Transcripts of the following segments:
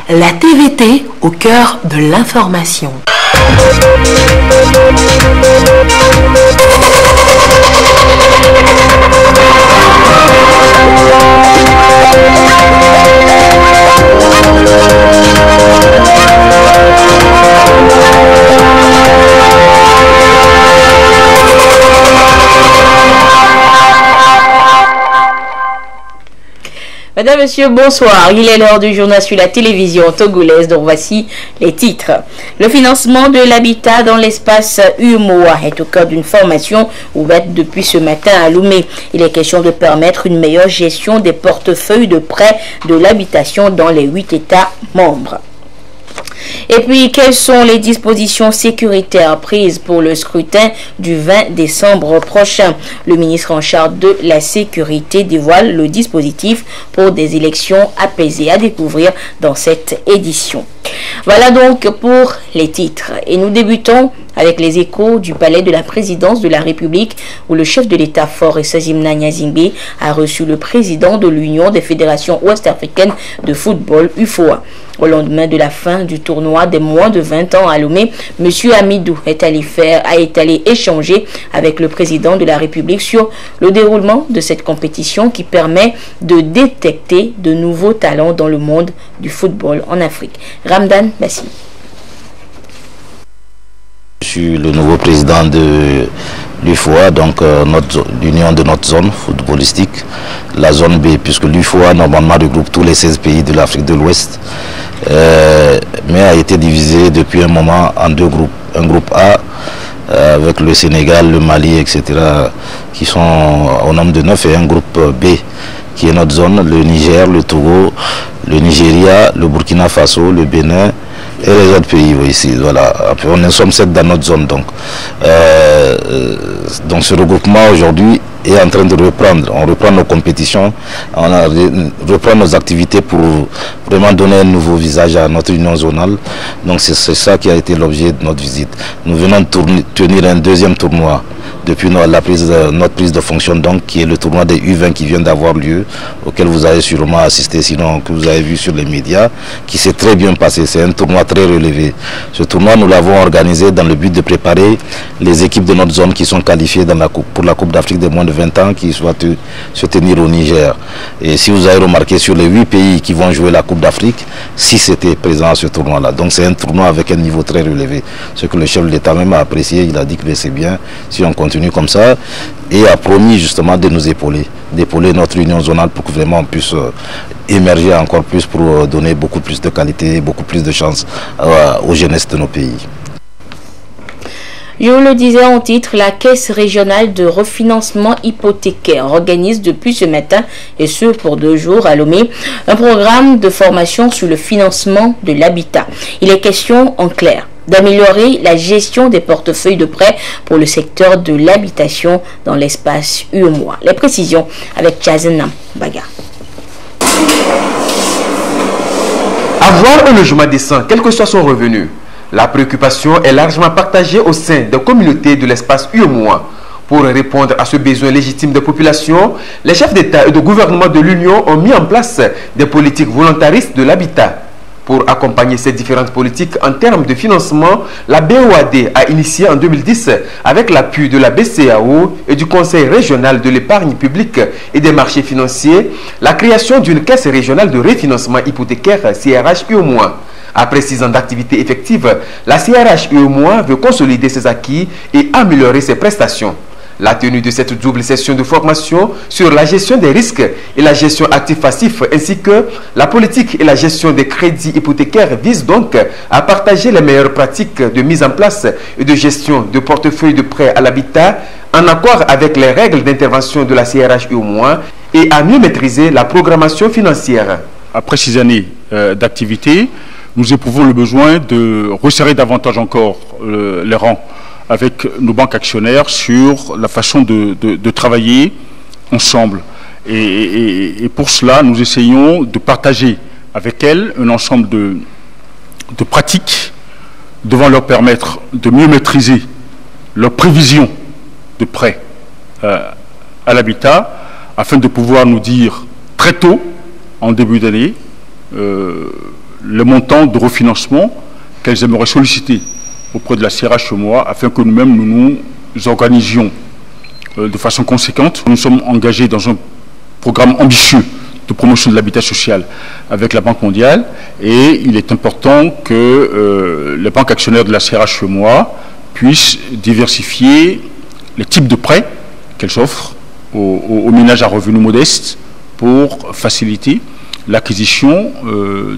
la TVT au cœur de l'information. Madame, Monsieur, bonsoir. Il est l'heure du journal sur la télévision togolaise, dont voici les titres. Le financement de l'habitat dans l'espace UMOA est au cœur d'une formation ouverte depuis ce matin à Lomé. Il est question de permettre une meilleure gestion des portefeuilles de prêts de l'habitation dans les 8 États membres. Et puis, quelles sont les dispositions sécuritaires prises pour le scrutin du 20 décembre prochain? Le ministre en charge de la sécurité dévoile le dispositif pour des élections apaisées à découvrir dans cette édition. Voilà donc pour les titres. Et nous débutons avec les échos du palais de la présidence de la République où le chef de l'État Faure Essazzimna Gnazingbe a reçu le président de l'Union des fédérations ouest-africaines de football UFOA. Au lendemain de la fin du tournoi des moins de 20 ans à Lomé, M. Amidou est allé échanger avec le président de la République sur le déroulement de cette compétition qui permet de détecter de nouveaux talents dans le monde du football en Afrique. Ramdan Bassi. Je suis le nouveau président de l'UFOA, donc l'union de notre zone footballistique, la zone B, puisque l'UFOA normalement regroupe tous les 16 pays de l'Afrique de l'Ouest, mais a été divisé depuis un moment en deux groupes. Un groupe A avec le Sénégal, le Mali, etc., qui sont au nombre de 9, et un groupe B qui est notre zone, le Niger, le Togo, le Nigeria, le Burkina Faso, le Bénin et les autres pays ici. Voilà. Après, on sommes 7 dans notre zone. Donc ce regroupement aujourd'hui est en train de reprendre. On reprend nos compétitions, reprend nos activités pour vraiment donner un nouveau visage à notre union zonale. Donc c'est ça qui a été l'objet de notre visite. Nous venons de tenir un deuxième tournoi depuis notre prise de fonction, donc, qui est le tournoi des U20 qui vient d'avoir lieu, auquel vous avez sûrement assisté, sinon que vous avez vu sur les médias, qui s'est très bien passé. C'est un tournoi très relevé. Ce tournoi, nous l'avons organisé dans le but de préparer les équipes de notre zone qui sont qualifiées pour la Coupe d'Afrique des moins de 20 ans qui soit se tenir au Niger. Et si vous avez remarqué, sur les 8 pays qui vont jouer la Coupe d'Afrique, 6 étaient présents à ce tournoi-là. Donc c'est un tournoi avec un niveau très relevé. Ce que le chef de l'État même a apprécié, il a dit que c'est bien si on continue comme ça, et a promis justement de nous d'épauler notre union zonale pour que vraiment on puisse émerger encore plus, pour donner beaucoup plus de qualité, beaucoup plus de chance aux jeunesses de nos pays. Je vous le disais en titre, la Caisse régionale de refinancement hypothécaire organise depuis ce matin, et ce pour 2 jours à Lomé, un programme de formation sur le financement de l'habitat. Il est question en clair d'améliorer la gestion des portefeuilles de prêts pour le secteur de l'habitation dans l'espace UEMOA. Les précisions avec Chazenam Baga. Avoir un logement décent, quel que soit son revenu, la préoccupation est largement partagée au sein des communautés de l'espace UEMOA. Pour répondre à ce besoin légitime des populations, les chefs d'État et de gouvernement de l'Union ont mis en place des politiques volontaristes de l'habitat. Pour accompagner ces différentes politiques en termes de financement, la BOAD a initié en 2010, avec l'appui de la BCAO et du Conseil régional de l'épargne publique et des marchés financiers, la création d'une caisse régionale de refinancement hypothécaire CRH-UEMOA. Après 6 ans d'activité effective, la CRH-UEMOA veut consolider ses acquis et améliorer ses prestations. La tenue de cette double session de formation sur la gestion des risques et la gestion actif-passif, ainsi que la politique et la gestion des crédits hypothécaires, vise donc à partager les meilleures pratiques de mise en place et de gestion de portefeuilles de prêts à l'habitat en accord avec les règles d'intervention de la CRH-UEMOA et à mieux maîtriser la programmation financière. Après 6 années d'activité, nous éprouvons le besoin de resserrer davantage encore les rangs avec nos banques actionnaires sur la façon de travailler ensemble. Et pour cela, nous essayons de partager avec elles un ensemble de pratiques devant leur permettre de mieux maîtriser leurs prévisions de prêts à l'habitat, afin de pouvoir nous dire très tôt, en début d'année, le montant de refinancement qu'elles aimeraient solliciter auprès de la CRH moi, afin que nous-mêmes nous organisions de façon conséquente. Nous sommes engagés dans un programme ambitieux de promotion de l'habitat social avec la Banque mondiale et il est important que les banques actionnaires de la CRH moi puissent diversifier les types de prêts qu'elles offrent aux ménages à revenus modestes pour faciliter l'acquisition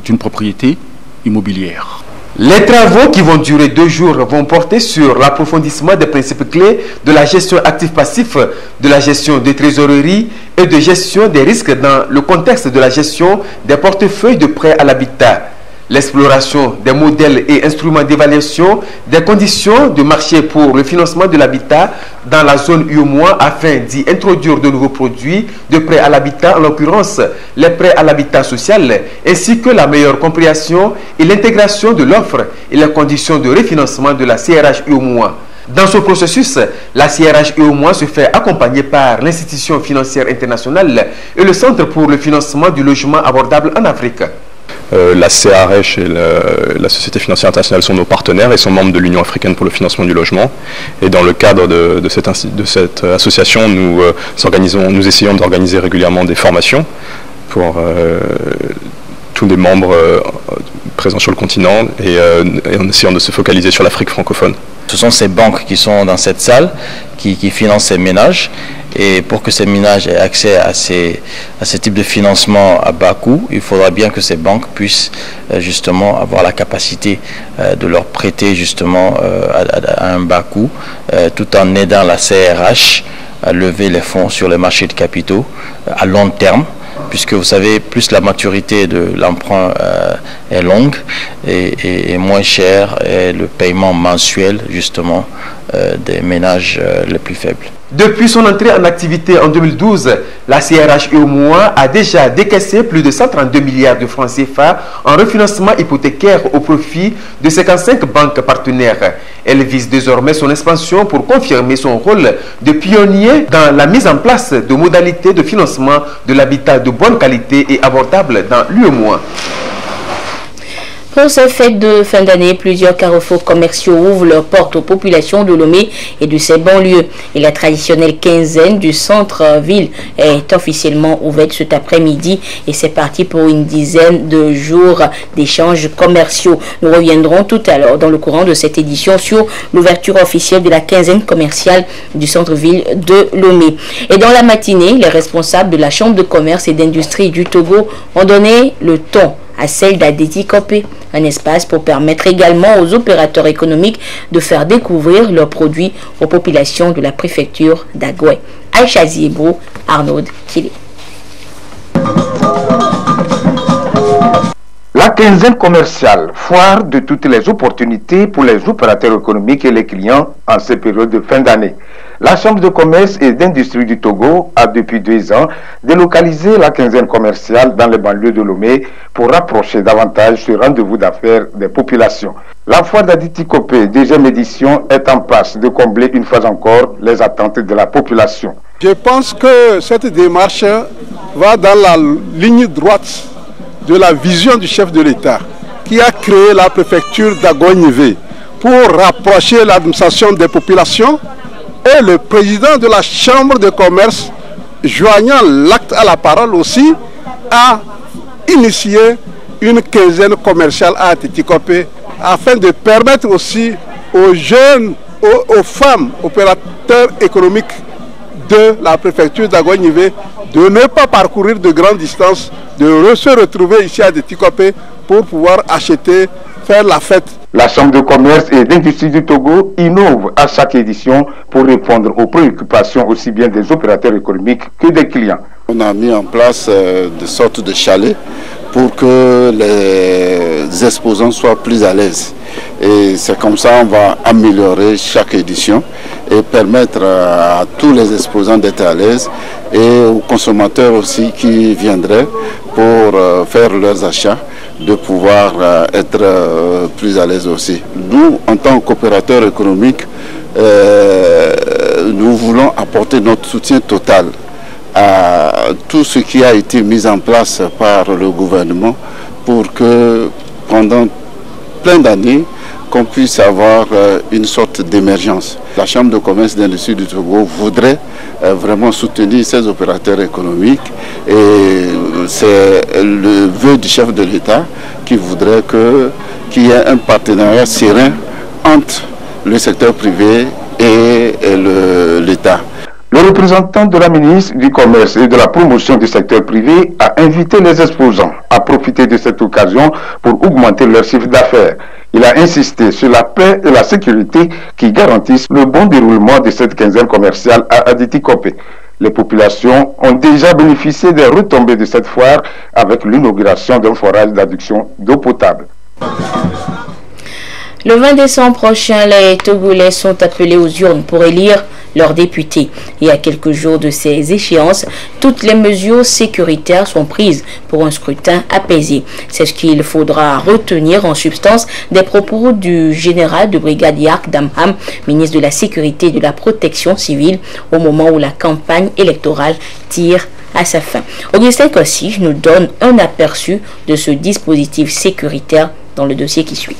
d'une propriété immobilière. Les travaux qui vont durer 2 jours vont porter sur l'approfondissement des principes clés de la gestion actif-passif, de la gestion des trésoreries et de gestion des risques dans le contexte de la gestion des portefeuilles de prêts à l'habitat. L'exploration des modèles et instruments d'évaluation des conditions de marché pour le financement de l'habitat dans la zone UEMOA afin d'y introduire de nouveaux produits de prêts à l'habitat, en l'occurrence les prêts à l'habitat social, ainsi que la meilleure compréhension et l'intégration de l'offre et les conditions de refinancement de la CRH UEMOA. Dans ce processus, la CRH UEMOA se fait accompagner par l'institution financière internationale et le Centre pour le financement du logement abordable en Afrique. La CRH et la Société financière internationale sont nos partenaires et sont membres de l'Union africaine pour le financement du logement. Et dans le cadre de cette association, nous essayons d'organiser régulièrement des formations pour tous les membres présents sur le continent et en essayant de se focaliser sur l'Afrique francophone. Ce sont ces banques qui sont dans cette salle qui financent ces ménages. Et pour que ces ménages aient accès à ce type de financement à bas coût, il faudra bien que ces banques puissent justement avoir la capacité de leur prêter justement à un bas coût, tout en aidant la CRH à lever les fonds sur les marchés de capitaux à long terme. Puisque vous savez, plus la maturité de l'emprunt est longue et moins cher est le paiement mensuel justement des ménages les plus faibles. Depuis son entrée en activité en 2012, la CRH UEMOA a déjà décaissé plus de 132 milliards de francs CFA en refinancement hypothécaire au profit de 55 banques partenaires. Elle vise désormais son expansion pour confirmer son rôle de pionnier dans la mise en place de modalités de financement de l'habitat de bonne qualité et abordable dans l'UEMOA. Pour cette fête de fin d'année, plusieurs carrefours commerciaux ouvrent leurs portes aux populations de Lomé et de ses banlieues. Et la traditionnelle quinzaine du centre-ville est officiellement ouverte cet après-midi et c'est parti pour une dizaine de jours d'échanges commerciaux. Nous reviendrons tout à l'heure dans le courant de cette édition sur l'ouverture officielle de la quinzaine commerciale du centre-ville de Lomé. Et dans la matinée, les responsables de la Chambre de commerce et d'industrie du Togo ont donné le ton à celle d'Adeti Kopé, un espace pour permettre également aux opérateurs économiques de faire découvrir leurs produits aux populations de la préfecture d'Agoué. Aïcha Ziebro, Arnaud Kili. La quinzaine commerciale, foire de toutes les opportunités pour les opérateurs économiques et les clients en ces périodes de fin d'année. La Chambre de commerce et d'industrie du Togo a depuis 2 ans délocalisé la quinzaine commerciale dans les banlieues de Lomé pour rapprocher davantage ce rendez-vous d'affaires des populations. La foire d'Adeti Kopé, 2e édition, est en passe de combler une fois encore les attentes de la population. Je pense que cette démarche va dans la ligne droite de la vision du chef de l'État qui a créé la préfecture d'Agoignivé pour rapprocher l'administration des populations et le président de la Chambre de commerce, joignant l'acte à la parole aussi, a initié une quinzaine commerciale à Adeti Kopé afin de permettre aussi aux jeunes, aux femmes opérateurs économiques de la préfecture d'Agoignivé de ne pas parcourir de grandes distances, de se retrouver ici à Adeti Kopé pour pouvoir acheter, faire la fête. La Chambre de commerce et d'industrie du Togo innove à chaque édition pour répondre aux préoccupations aussi bien des opérateurs économiques que des clients. On a mis en place de sortes de chalets pour que les exposants soient plus à l'aise. Et c'est comme ça qu'on va améliorer chaque édition et permettre à tous les exposants d'être à l'aise et aux consommateurs aussi qui viendraient pour faire leurs achats de pouvoir être plus à l'aise aussi. Nous, en tant qu'opérateurs économiques, nous voulons apporter notre soutien total à tout ce qui a été mis en place par le gouvernement pour que pendant plein d'années qu'on puisse avoir une sorte d'émergence. La Chambre de commerce et d'industrie du Togo voudrait vraiment soutenir ces opérateurs économiques et c'est le vœu du chef de l'État qui voudrait qu'il y ait un partenariat serein entre le secteur privé et l'État. Le représentant de la ministre du Commerce et de la promotion du secteur privé a invité les exposants à profiter de cette occasion pour augmenter leur chiffre d'affaires. Il a insisté sur la paix et la sécurité qui garantissent le bon déroulement de cette quinzaine commerciale à Aditi-Kopé. Les populations ont déjà bénéficié des retombées de cette foire avec l'inauguration d'un forage d'adduction d'eau potable. Le 20 décembre prochain, les Togolais sont appelés aux urnes pour élire leurs députés. Et à quelques jours de ces échéances, toutes les mesures sécuritaires sont prises pour un scrutin apaisé. C'est ce qu'il faudra retenir en substance des propos du général de brigade Yark Damham, ministre de la Sécurité et de la Protection civile, au moment où la campagne électorale tire à sa fin. Augustin Kossige nous donne un aperçu de ce dispositif sécuritaire dans le dossier qui suit.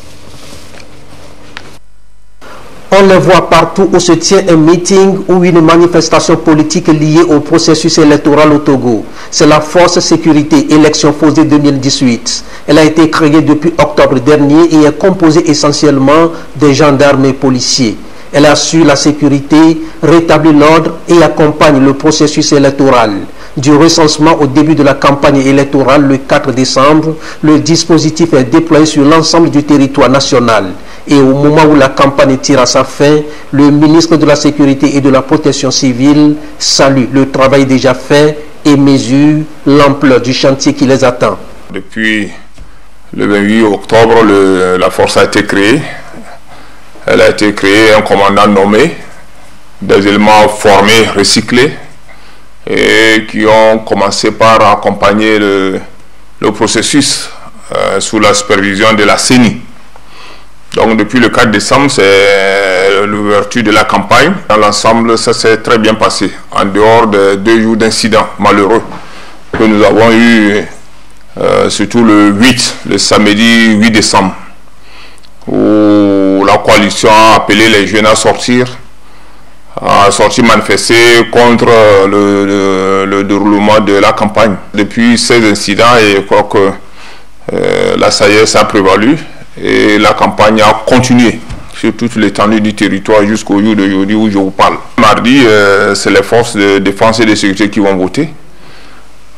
On les voit partout où se tient un meeting ou une manifestation politique liée au processus électoral au Togo. C'est la Force Sécurité Élection Posée 2018. Elle a été créée depuis octobre dernier et est composée essentiellement de gendarmes et policiers. Elle assure la sécurité, rétablit l'ordre et accompagne le processus électoral. Du recensement au début de la campagne électorale le 4 décembre, le dispositif est déployé sur l'ensemble du territoire national. Et au moment où la campagne tire à sa fin, le ministre de la Sécurité et de la Protection civile salue le travail déjà fait et mesure l'ampleur du chantier qui les attend. Depuis le 28 octobre, la force a été créée. Elle a été créée, un commandant nommé, des éléments formés, recyclés, et qui ont commencé par accompagner le processus sous la supervision de la CENI. Donc depuis le 4 décembre, c'est l'ouverture de la campagne. Dans l'ensemble, ça s'est très bien passé, en dehors de 2 jours d'incidents malheureux que nous avons eu, surtout le samedi 8 décembre, où la coalition a appelé les jeunes à sortir manifester contre le déroulement de la campagne. Depuis ces incidents, et je crois que la SAES a prévalu et la campagne a continué sur toute l'étendue du territoire jusqu'au jour d'aujourd'hui où je vous parle. Mardi, c'est les forces de défense et de sécurité qui vont voter.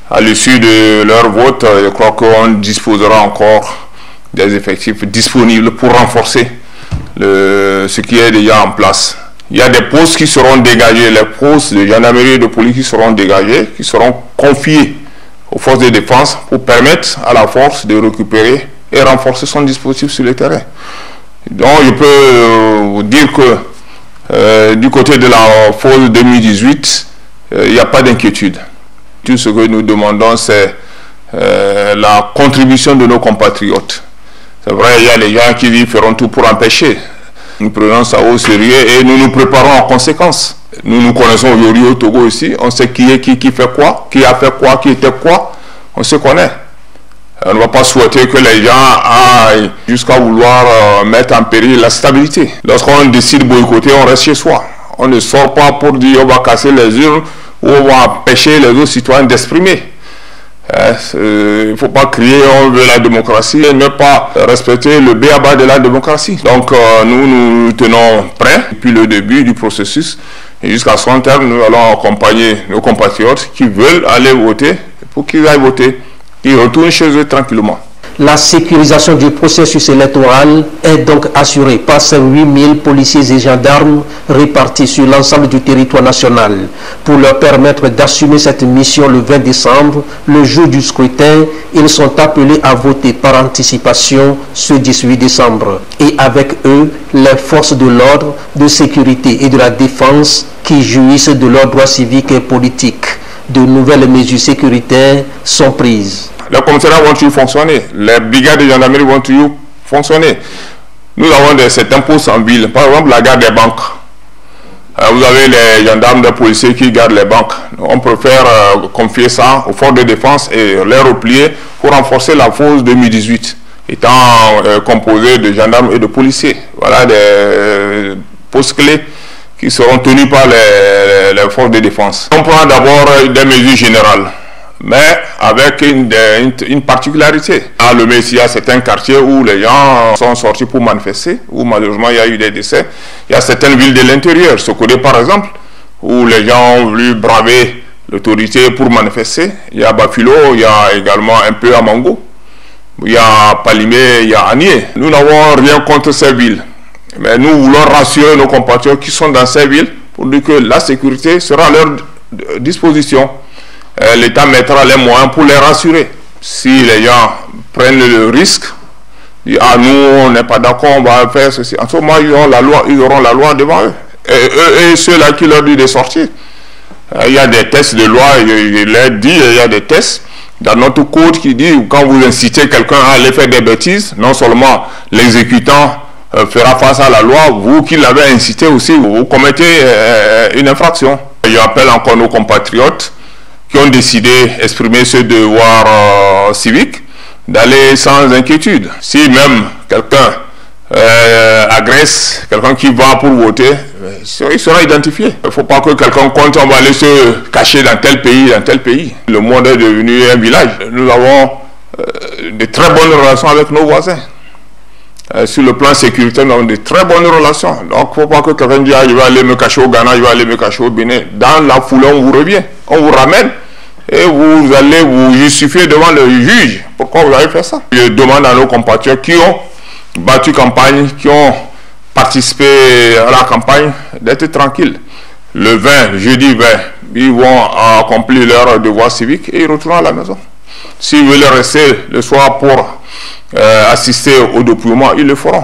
À l'issue de leur vote, je crois qu'on disposera encore des effectifs disponibles pour renforcer ce qui est déjà en place. Il y a des postes qui seront dégagés, les postes de gendarmerie et de police qui seront dégagés, qui seront confiés aux forces de défense pour permettre à la force de récupérer et renforcer son dispositif sur le terrain. Donc je peux vous dire que du côté de la force 2018, il n'y a pas d'inquiétude. Tout ce que nous demandons, c'est la contribution de nos compatriotes. C'est vrai, il y a les gens qui feront tout pour empêcher. Nous prenons ça au sérieux et nous nous préparons en conséquence. Nous nous connaissons aujourd'hui au Togo aussi. On sait qui est qui fait quoi, qui a fait quoi, qui était quoi. On se connaît. On ne va pas souhaiter que les gens aillent jusqu'à vouloir mettre en péril la stabilité. Lorsqu'on décide de boycotter, on reste chez soi. On ne sort pas pour dire on va casser les urnes ou on va empêcher les autres citoyens d'exprimer. Il ne faut pas crier on veut la démocratie et ne pas respecter le b.a.-ba de la démocratie. Donc nous tenons prêts depuis le début du processus et jusqu'à son terme nous allons accompagner nos compatriotes qui veulent aller voter pour qu'ils aillent voter, qu'ils retournent chez eux tranquillement. La sécurisation du processus électoral est donc assurée par ces 8000 policiers et gendarmes répartis sur l'ensemble du territoire national. Pour leur permettre d'assumer cette mission le 20 décembre, le jour du scrutin, ils sont appelés à voter par anticipation ce 18 décembre. Et avec eux, les forces de l'ordre, de sécurité et de la défense qui jouissent de leurs droits civiques et politiques. De nouvelles mesures sécuritaires sont prises. Les commissariats vont toujours fonctionner, les brigades de gendarmerie vont toujours fonctionner. Nous avons certains postes en ville, par exemple la garde des banques. Vous avez les gendarmes, les policiers qui gardent les banques. On préfère confier ça aux forces de défense et les replier pour renforcer la force 2018 étant composé de gendarmes et de policiers. Voilà des postes clés qui seront tenus par les forces de défense. On prend d'abord des mesures générales, mais avec une particularité. À le Messia, c'est un quartier où les gens sont sortis pour manifester, où malheureusement il y a eu des décès. Il y a certaines villes de l'intérieur, Sokodé par exemple, où les gens ont voulu braver l'autorité pour manifester. Il y a Bafilo, il y a également un peu à Mango, il y a Palimé, il y a Anié. Nous n'avons rien contre ces villes. Mais nous voulons rassurer nos compatriotes qui sont dans ces villes pour dire que la sécurité sera à leur disposition. L'État mettra les moyens pour les rassurer. Si les gens prennent le risque, disent « Ah, nous, on n'est pas d'accord, on va faire ceci », en ce moment, ils auront la loi devant eux. Et ceux-là qui leur disent de sortir. Il y a des tests de loi, je l'ai dit, il y a des tests dans notre code qui dit quand vous incitez quelqu'un à aller faire des bêtises, non seulement l'exécutant fera face à la loi, vous qui l'avez incité aussi, vous commettez une infraction. J'appelle encore nos compatriotes qui ont décidé d'exprimer ce devoir civique, d'aller sans inquiétude. Si même quelqu'un agresse quelqu'un qui va pour voter, il sera identifié. Il ne faut pas que quelqu'un compte, on va aller se cacher dans tel pays, Le monde est devenu un village. Nous avons de très bonnes relations avec nos voisins. Sur le plan sécuritaire, nous avons de très bonnes relations. Donc, il ne faut pas que quelqu'un dise, je vais aller me cacher au Ghana, je vais aller me cacher au Bénin. Dans la foulée, on vous revient, on vous ramène et vous allez vous justifier devant le juge. Pourquoi vous avez fait ça? Je demande à nos compatriotes qui ont battu campagne, qui ont participé à la campagne, d'être tranquilles. Le 20, jeudi 20, ils vont accomplir leur devoir civique et ils retournent à la maison. S'ils veulent rester le soir pour assister au dépouillement, ils le feront.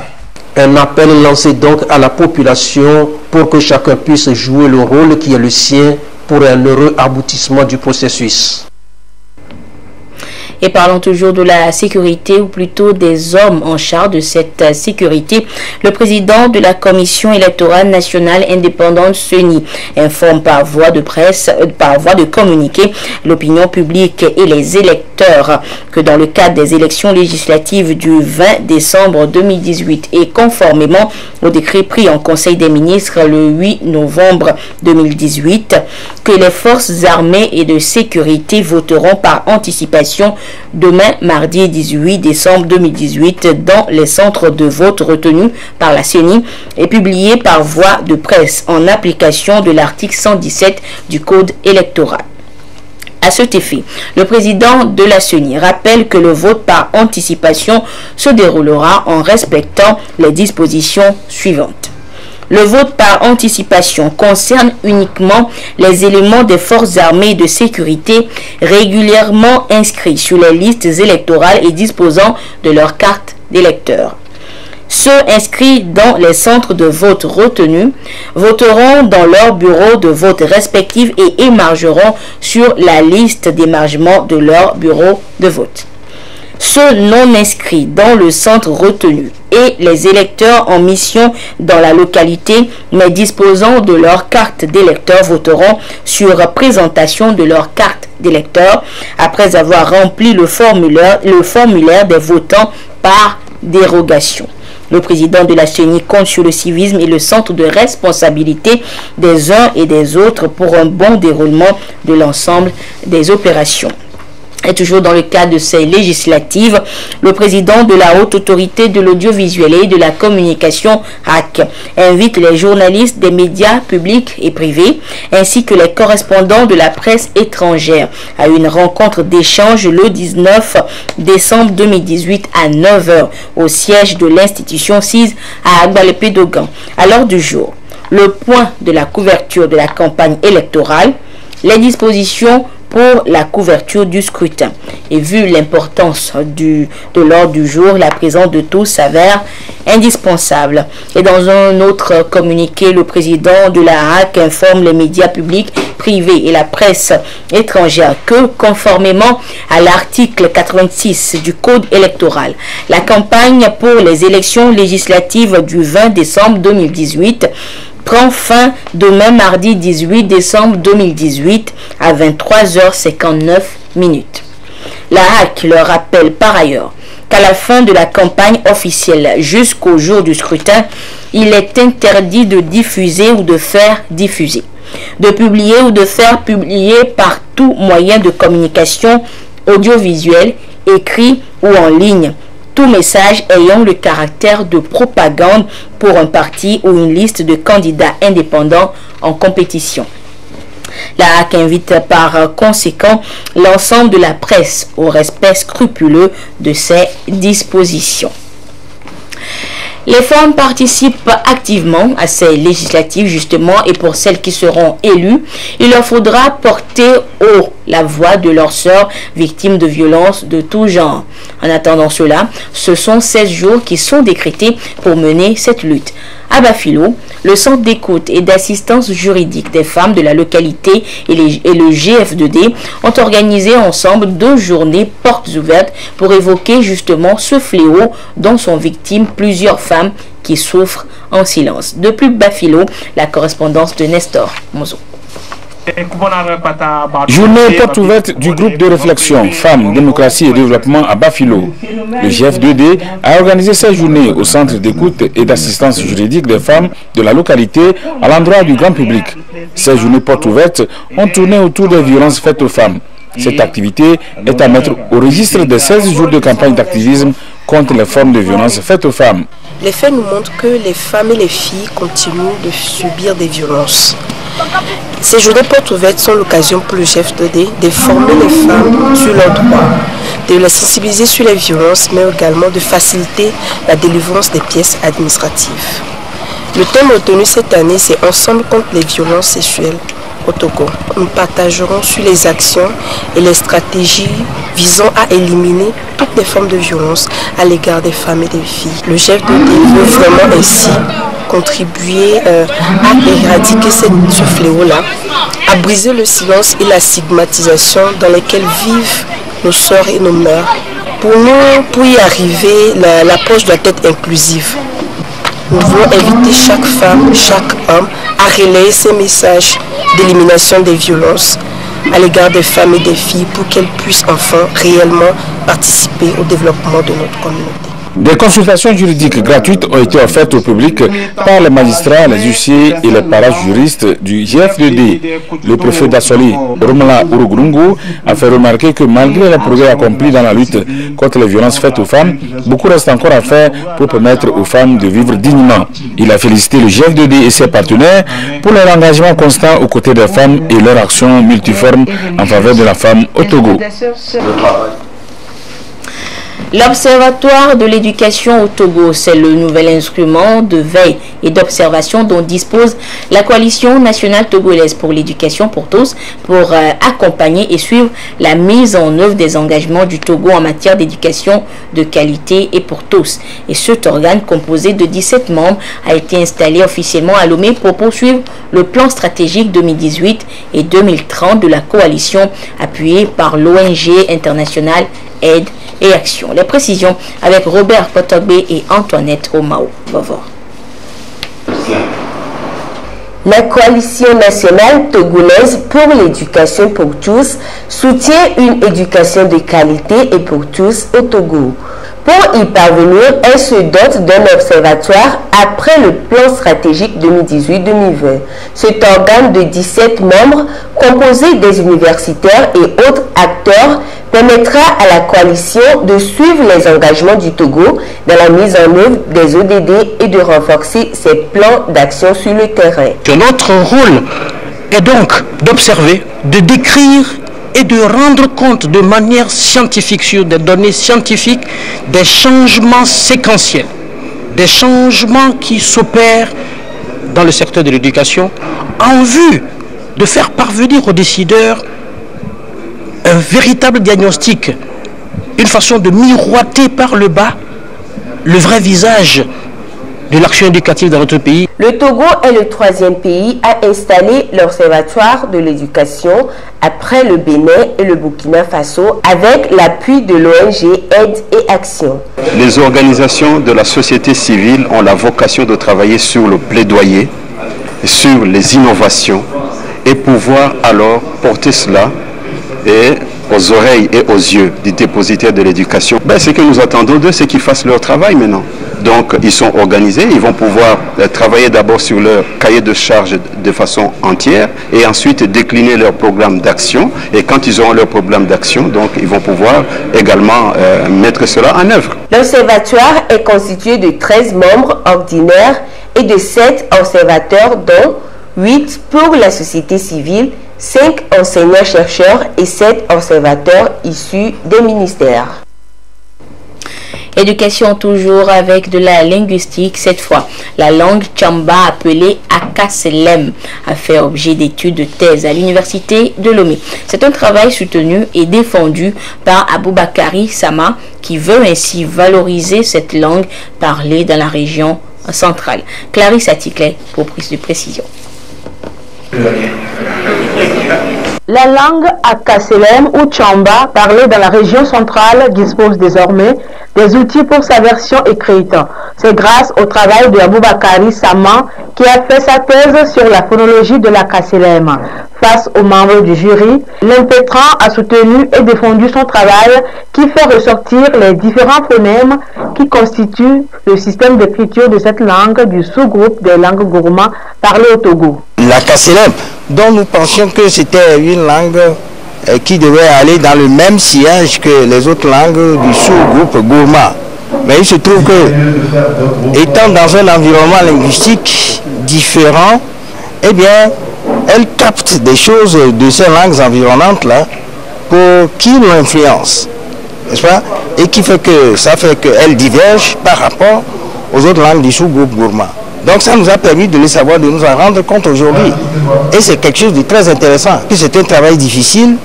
Un appel lancé donc à la population pour que chacun puisse jouer le rôle qui est le sien pour un heureux aboutissement du processus. Et parlons toujours de la sécurité, ou plutôt des hommes en charge de cette sécurité. Le président de la Commission électorale nationale indépendante, CENI, informe par voie de presse, par voie de communiqué, l'opinion publique et les électeurs que dans le cadre des élections législatives du 20 décembre 2018 et conformément au décret pris en Conseil des ministres le 8 novembre 2018, que les forces armées et de sécurité voteront par anticipation demain, mardi 18 décembre 2018, dans les centres de vote retenus par la CENI et publiés par voie de presse en application de l'article 117 du Code électoral. À cet effet, le président de la CENI rappelle que le vote par anticipation se déroulera en respectant les dispositions suivantes. Le vote par anticipation concerne uniquement les éléments des forces armées de sécurité régulièrement inscrits sur les listes électorales et disposant de leur carte d'électeur. Ceux inscrits dans les centres de vote retenus voteront dans leur bureau de vote respectif et émargeront sur la liste d'émargement de leur bureau de vote. Ceux non inscrits dans le centre retenu et les électeurs en mission dans la localité mais disposant de leur carte d'électeur voteront sur présentation de leur carte d'électeur après avoir rempli le formulaire des votants par dérogation. Le président de la CENI compte sur le civisme et le centre de responsabilité des uns et des autres pour un bon déroulement de l'ensemble des opérations. Et toujours dans le cadre de ces législatives, le président de la Haute Autorité de l'Audiovisuel et de la Communication, HAC, invite les journalistes des médias publics et privés, ainsi que les correspondants de la presse étrangère, à une rencontre d'échange le 19 décembre 2018 à 9h au siège de l'institution CIS à Agbalépé-Dogan. À l'heure du jour, le point de la couverture de la campagne électorale, les dispositions pour la couverture du scrutin. Et vu l'importance de l'ordre du jour, la présence de tous s'avère indispensable. Et dans un autre communiqué, le président de la HAC informe les médias publics, privés et la presse étrangère que, conformément à l'article 86 du Code électoral, la campagne pour les élections législatives du 20 décembre 2018 prend fin demain mardi 18 décembre 2018 à 23h59. La HAC leur rappelle par ailleurs qu'à la fin de la campagne officielle jusqu'au jour du scrutin, il est interdit de diffuser ou de faire diffuser, de publier ou de faire publier par tout moyen de communication audiovisuel, écrit ou en ligne, tout message ayant le caractère de propagande pour un parti ou une liste de candidats indépendants en compétition. La HAC invite par conséquent l'ensemble de la presse au respect scrupuleux de ces dispositions. Les femmes participent activement à ces législatives justement, et pour celles qui seront élues, il leur faudra porter haut la voix de leurs sœurs victimes de violences de tout genre. En attendant cela, ce sont 16 jours qui sont décrétés pour mener cette lutte. À Bafilo, le Centre d'écoute et d'assistance juridique des femmes de la localité et le GF2D ont organisé ensemble 2 journées portes ouvertes pour évoquer justement ce fléau dont sont victimes plusieurs femmes qui souffrent en silence. Depuis Bafilo, la correspondance de Nestor Mozo. Journée porte ouverte du groupe de réflexion Femmes, Démocratie et Développement à Bafilo. Le GF2D a organisé cette journée au Centre d'écoute et d'assistance juridique des femmes de la localité à l'endroit du grand public. Ces journées portes ouvertes ont tourné autour des violences faites aux femmes. Cette activité est à mettre au registre des 16 jours de campagne d'activisme contre les formes de violence faites aux femmes. Les faits nous montrent que les femmes et les filles continuent de subir des violences. Ces journées portes ouvertes sont l'occasion pour le GF2D de former les femmes sur leurs droits, de les sensibiliser sur les violences, mais également de faciliter la délivrance des pièces administratives. Le thème retenu cette année, c'est Ensemble contre les violences sexuelles au Togo. Nous partagerons sur les actions et les stratégies visant à éliminer toutes les formes de violence à l'égard des femmes et des filles. Le GF2D veut vraiment ainsi contribuer à éradiquer ce fléau-là, à briser le silence et la stigmatisation dans lesquels vivent nos sœurs et nos mères. Pour nous, pour y arriver, l'approche doit être inclusive. Nous voulons inviter chaque femme, chaque homme à relayer ces messages d'élimination des violences à l'égard des femmes et des filles pour qu'elles puissent enfin réellement participer au développement de notre communauté. Des consultations juridiques gratuites ont été offertes au public par les magistrats, les huissiers et les parajuristes du GF2D. Le préfet d'Assoli, Romala Urugrungu, a fait remarquer que malgré les progrès accomplis dans la lutte contre les violences faites aux femmes, beaucoup reste encore à faire pour permettre aux femmes de vivre dignement. Il a félicité le GF2D et ses partenaires pour leur engagement constant aux côtés des femmes et leur action multiforme en faveur de la femme au Togo. L'Observatoire de l'éducation au Togo, c'est le nouvel instrument de veille et d'observation dont dispose la Coalition nationale togolaise pour l'éducation pour tous pour accompagner et suivre la mise en œuvre des engagements du Togo en matière d'éducation de qualité et pour tous. Et cet organe composé de 17 membres a été installé officiellement à Lomé pour poursuivre le plan stratégique 2018 et 2030 de la coalition appuyée par l'ONG internationale Aide et Action. Les précisions avec Robert Potogbe et Antoinette Omao. La Coalition nationale togolaise pour l'éducation pour tous soutient une éducation de qualité et pour tous au Togo. Pour y parvenir, elle se dote d'un observatoire après le plan stratégique 2018-2020. Cet organe de 17 membres, composé des universitaires et autres acteurs, permettra à la coalition de suivre les engagements du Togo dans la mise en œuvre des ODD et de renforcer ses plans d'action sur le terrain. Notre rôle est donc d'observer, de décrire et de rendre compte de manière scientifique, sur des données scientifiques, des changements séquentiels, des changements qui s'opèrent dans le secteur de l'éducation en vue de faire parvenir aux décideurs un véritable diagnostic, une façon de miroiter par le bas le vrai visage de l'action éducative dans notre pays. Le Togo est le 3e pays à installer l'Observatoire de l'éducation après le Bénin et le Burkina Faso avec l'appui de l'ONG Aide et Action. Les organisations de la société civile ont la vocation de travailler sur le plaidoyer, sur les innovations et pouvoir alors porter cela et aux oreilles et aux yeux des dépositaires de l'éducation, ce que nous attendons d'eux, c'est qu'ils fassent leur travail maintenant. Donc ils sont organisés, ils vont pouvoir travailler d'abord sur leur cahier de charge de façon entière et ensuite décliner leur programme d'action. Et quand ils auront leur programme d'action, donc ils vont pouvoir également mettre cela en œuvre. L'observatoire est constitué de 13 membres ordinaires et de 7 observateurs, dont 8 pour la société civile, 5 enseignants-chercheurs et 7 observateurs issus des ministères. Éducation toujours avec de la linguistique cette fois. La langue Tchamba appelée Akaselem a fait objet d'études de thèse à l'université de Lomé. C'est un travail soutenu et défendu par Aboubakari Sama qui veut ainsi valoriser cette langue parlée dans la région centrale. Clarisse Atikle pour plus de précision. La langue Akaselem ou Tchamba, parlée dans la région centrale, dispose désormais des outils pour sa version écrite. C'est grâce au travail de Aboubakari Sama qui a fait sa thèse sur la phonologie de l'Akaselem. Face aux membres du jury, l'impétrant a soutenu et défendu son travail qui fait ressortir les différents phonèmes qui constituent le système d'écriture de cette langue du sous-groupe des langues gourma parlées au Togo. L'Akaselem, dont nous pensions que c'était une langue qui devait aller dans le même sillage que les autres langues du sous-groupe gourma. Mais il se trouve que, étant dans un environnement linguistique différent, eh bien, elle capte des choses de ces langues environnantes-là qui l'influencent, n'est-ce pas? Et qui fait que ça fait qu'elle diverge par rapport aux autres langues du sous-groupe gourma. Donc ça nous a permis de les savoir, de nous en rendre compte aujourd'hui. Et c'est quelque chose de très intéressant. C'est un travail difficile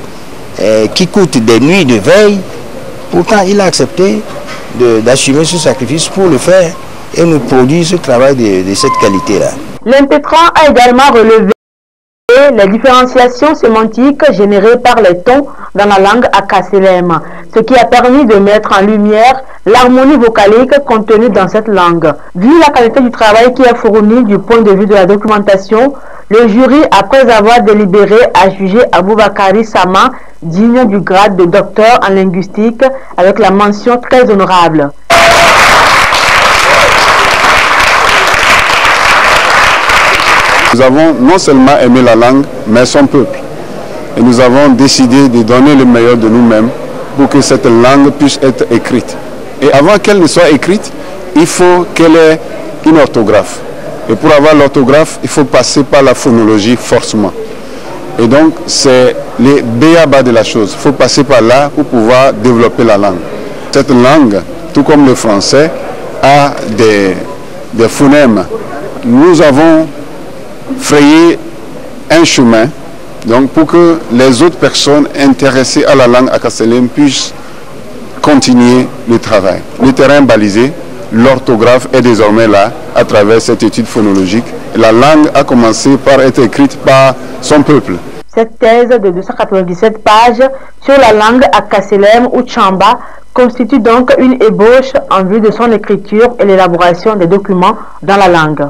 qui coûte des nuits de veille. Pourtant, il a accepté d'assumer ce sacrifice pour le faire et nous produire ce travail de cette qualité-là. L'impétrant a également relevé les différenciations sémantiques générées par les tons dans la langue Akaselem, ce qui a permis de mettre en lumière l'harmonie vocalique contenue dans cette langue. Vu la qualité du travail qui est fourni du point de vue de la documentation, le jury, après avoir délibéré, a jugé Aboubakari Sama digne du grade de docteur en linguistique avec la mention très honorable. Nous avons non seulement aimé la langue, mais son peuple. Et nous avons décidé de donner le meilleur de nous-mêmes pour que cette langue puisse être écrite. Et avant qu'elle ne soit écrite, il faut qu'elle ait une orthographe. Et pour avoir l'orthographe, il faut passer par la phonologie forcément. Et donc, c'est les b.a.-ba de la chose. Il faut passer par là pour pouvoir développer la langue. Cette langue, tout comme le français, a des phonèmes. Nous avons frayé un chemin donc pour que les autres personnes intéressées à la langue Akaselem puissent continuer le travail. Le terrain balisé, l'orthographe est désormais là à travers cette étude phonologique. La langue a commencé par être écrite par son peuple. Cette thèse de 297 pages sur la langue Akaselem ou Tchamba constitue donc une ébauche en vue de son écriture et l'élaboration des documents dans la langue.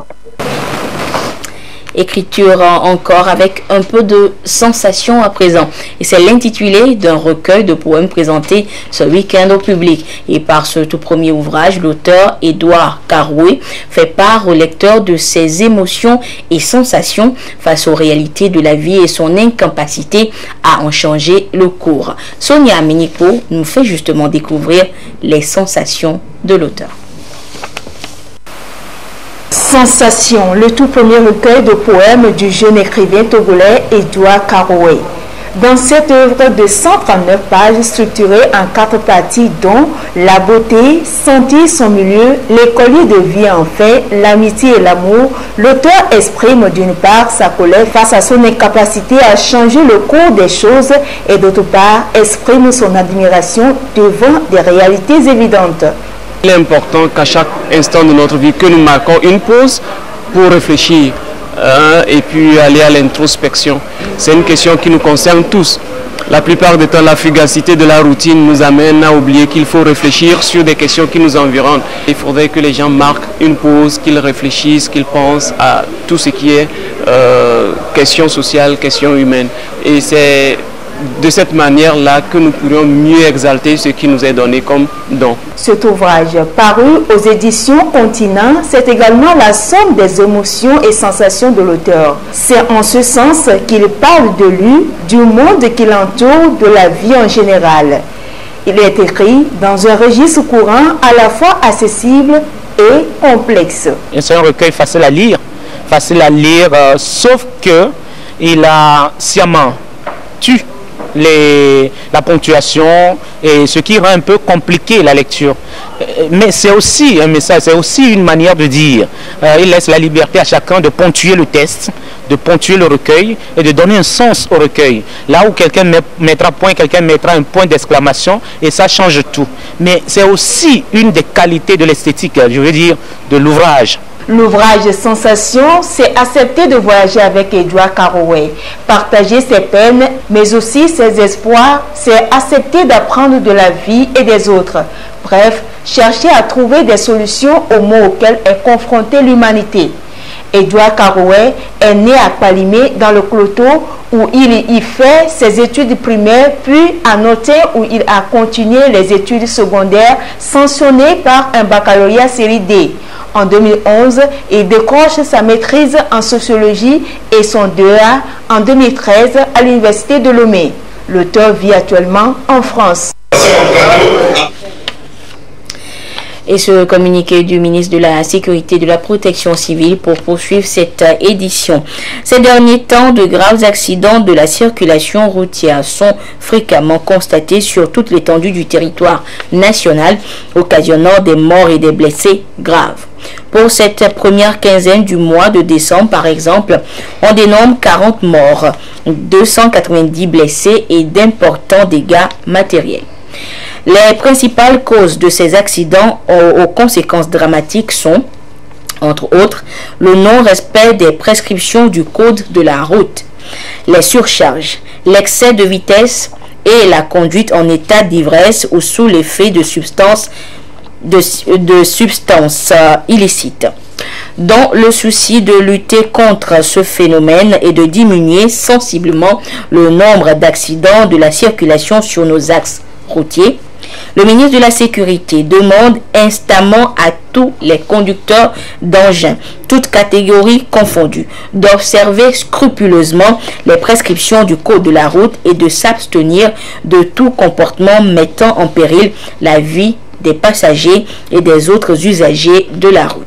Écriture encore avec un peu de sensation à présent. Et c'est l'intitulé d'un recueil de poèmes présenté ce week-end au public. Et par ce tout premier ouvrage, l'auteur Édouard Karoué fait part au lecteur de ses émotions et sensations face aux réalités de la vie et son incapacité à en changer le cours. Sonia Minipo nous fait justement découvrir les sensations de l'auteur. Sensation, le tout premier recueil de poèmes du jeune écrivain togolais Édouard Karoué. Dans cette œuvre de 139 pages structurée en 4 parties dont la beauté, sentir son milieu, l'écolier de vie en fait, l'amitié et l'amour, l'auteur exprime d'une part sa colère face à son incapacité à changer le cours des choses et d'autre part exprime son admiration devant des réalités évidentes. Il est important qu'à chaque instant de notre vie, que nous marquons une pause pour réfléchir et puis aller à l'introspection. C'est une question qui nous concerne tous. La plupart du temps, la fugacité de la routine nous amène à oublier qu'il faut réfléchir sur des questions qui nous environnent. Il faudrait que les gens marquent une pause, qu'ils réfléchissent, qu'ils pensent à tout ce qui est question sociale, question humaine. Et c'est de cette manière-là que nous pourrions mieux exalter ce qui nous est donné comme don. Cet ouvrage, paru aux éditions Continent, c'est également la somme des émotions et sensations de l'auteur. C'est en ce sens qu'il parle de lui, du monde qui l'entoure, de la vie en général. Il est écrit dans un registre courant à la fois accessible et complexe. C'est un recueil facile à lire, sauf que il a sciemment tu la ponctuation et ce qui rend un peu compliqué la lecture. Mais c'est aussi un message, c'est aussi une manière de dire. Il laisse la liberté à chacun de ponctuer le texte, de ponctuer le recueil et de donner un sens au recueil. Là où quelqu'un mettra point, quelqu'un mettra un point d'exclamation et ça change tout. Mais c'est aussi une des qualités de l'esthétique, je veux dire, de l'ouvrage. L'ouvrage Sensation, c'est accepter de voyager avec Edouard Karoué, partager ses peines, mais aussi ses espoirs, c'est accepter d'apprendre de la vie et des autres. Bref, chercher à trouver des solutions aux maux auxquels est confrontée l'humanité. Edouard Karoué est né à Palimé dans le Cloto où il y fait ses études primaires, puis à Noté où il a continué les études secondaires sanctionnées par un baccalauréat série D. En 2011, il décroche sa maîtrise en sociologie et son 2A en 2013 à l'université de Lomé. L'auteur vit actuellement en France. Et ce communiqué du ministre de la Sécurité et de la Protection civile pour poursuivre cette édition. Ces derniers temps, de graves accidents de la circulation routière sont fréquemment constatés sur toute l'étendue du territoire national, occasionnant des morts et des blessés graves. Pour cette première quinzaine du mois de décembre, par exemple, on dénombre 40 morts, 290 blessés et d'importants dégâts matériels. Les principales causes de ces accidents aux conséquences dramatiques sont, entre autres, le non-respect des prescriptions du code de la route, les surcharges, l'excès de vitesse et la conduite en état d'ivresse ou sous l'effet de substances illicites. Dans le souci de lutter contre ce phénomène et de diminuer sensiblement le nombre d'accidents de la circulation sur nos axes routiers, le ministre de la Sécurité demande instamment à tous les conducteurs d'engins, toutes catégories confondues, d'observer scrupuleusement les prescriptions du code de la route et de s'abstenir de tout comportement mettant en péril la vie des passagers et des autres usagers de la route.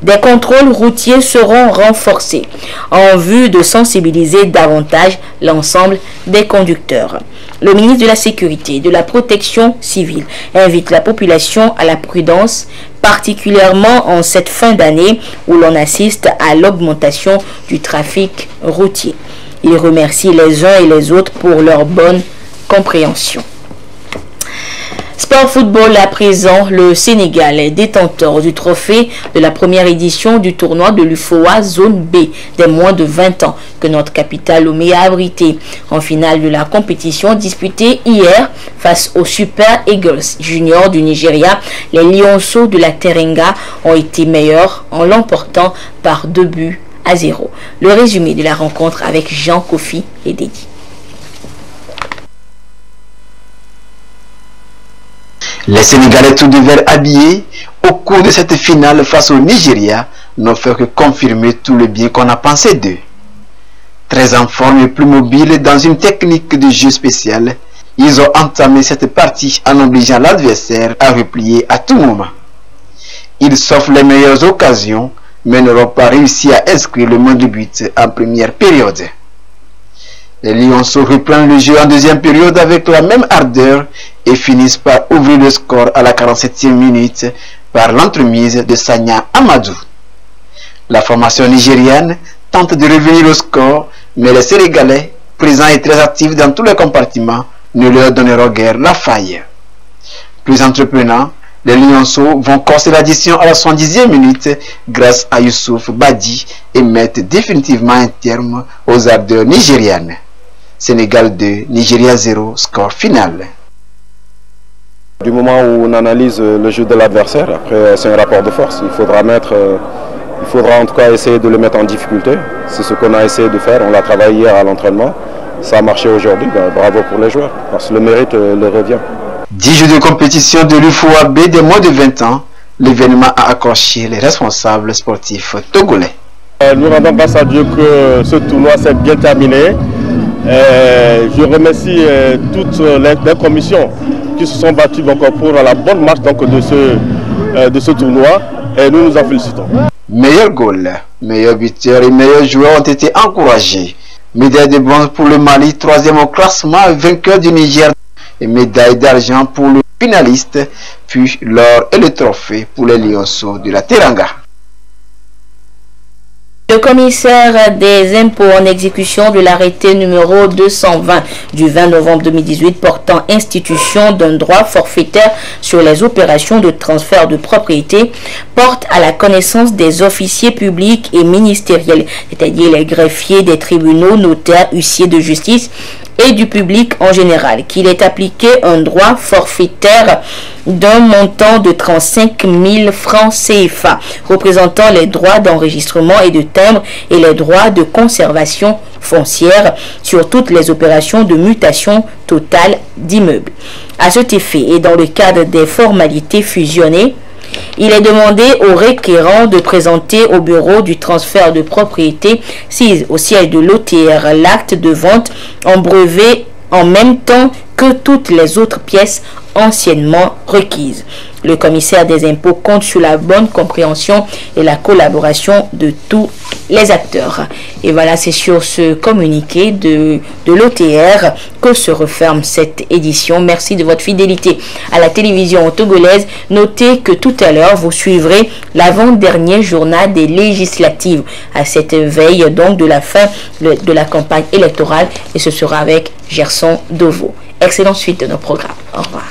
Des contrôles routiers seront renforcés en vue de sensibiliser davantage l'ensemble des conducteurs. Le ministre de la Sécurité et de la Protection civile invite la population à la prudence, particulièrement en cette fin d'année où l'on assiste à l'augmentation du trafic routier. Il remercie les uns et les autres pour leur bonne compréhension. Sport football à présent, le Sénégal est détenteur du trophée de la première édition du tournoi de l'UFOA Zone B des moins de 20 ans que notre capitale Lomé a abrité. En finale de la compétition disputée hier face aux Super Eagles Juniors du Nigeria, les Lionceaux de la Terenga ont été meilleurs en l'emportant par 2-0. Le résumé de la rencontre avec Jean Kofi et Dédi. Les Sénégalais tout de vert habillés au cours de cette finale face au Nigeria n'ont fait que confirmer tout le bien qu'on a pensé d'eux. Très en forme et plus mobiles dans une technique de jeu spéciale, ils ont entamé cette partie en obligeant l'adversaire à replier à tout moment. Ils s'offrent les meilleures occasions mais n'auront pas réussi à inscrire le moins de buts en première période. Les Lionceaux reprennent le jeu en deuxième période avec la même ardeur et finissent par ouvrir le score à la 47e minute par l'entremise de Sanya Amadou. La formation nigériane tente de revenir au score, mais les Sénégalais, présents et très actifs dans tous les compartiments, ne leur donneront guère la faille. Plus entreprenants, les Lionceaux vont corser l'addition à la 70e minute grâce à Youssouf Badi et mettent définitivement un terme aux ardeurs nigérianes. Sénégal 2, Nigeria 0, score final. Du moment où on analyse le jeu de l'adversaire, après c'est un rapport de force. Il faudra en tout cas essayer de le mettre en difficulté. C'est ce qu'on a essayé de faire. On l'a travaillé hier à l'entraînement. ça a marché aujourd'hui, ben, bravo pour les joueurs, parce que le mérite leur revient. 10 jours de compétition de l'UFOAB des moins de 20 ans, l'événement a accroché les responsables sportifs togolais. Nous rendons grâce à Dieu que ce tournoi s'est bien terminé. Je remercie toutes les commissions qui se sont battues donc, pour la bonne marche donc, de ce tournoi et nous nous en félicitons. Meilleur goal, meilleur buteur et meilleur joueur ont été encouragés. Médaille de bronze pour le Mali, 3e au classement, vainqueur du Niger. Et médaille d'argent pour le finaliste, puis l'or et le trophée pour les Lionceaux de la Teranga. Le commissaire des impôts en exécution de l'arrêté numéro 220 du 20 novembre 2018 portant institution d'un droit forfaitaire sur les opérations de transfert de propriété porte à la connaissance des officiers publics et ministériels, c'est-à-dire les greffiers des tribunaux, notaires, huissiers de justice et du public en général, qu'il est appliqué un droit forfaitaire d'un montant de 35 000 francs CFA, représentant les droits d'enregistrement et de timbre et les droits de conservation foncière sur toutes les opérations de mutation totale d'immeubles. À cet effet, et dans le cadre des formalités fusionnées, il est demandé aux requérants de présenter au bureau du transfert de propriété sise au siège de l'OTR l'acte de vente en brevet en même temps que toutes les autres pièces anciennement requises. Le commissaire des impôts compte sur la bonne compréhension et la collaboration de tous les acteurs. Et voilà, c'est sur ce communiqué de l'OTR que se referme cette édition. Merci de votre fidélité à la télévision togolaise. Notez que tout à l'heure, vous suivrez l'avant-dernier journal des législatives à cette veille donc de la fin de la campagne électorale et ce sera avec Gerson Deveau. Excellente suite de nos programmes. Au revoir.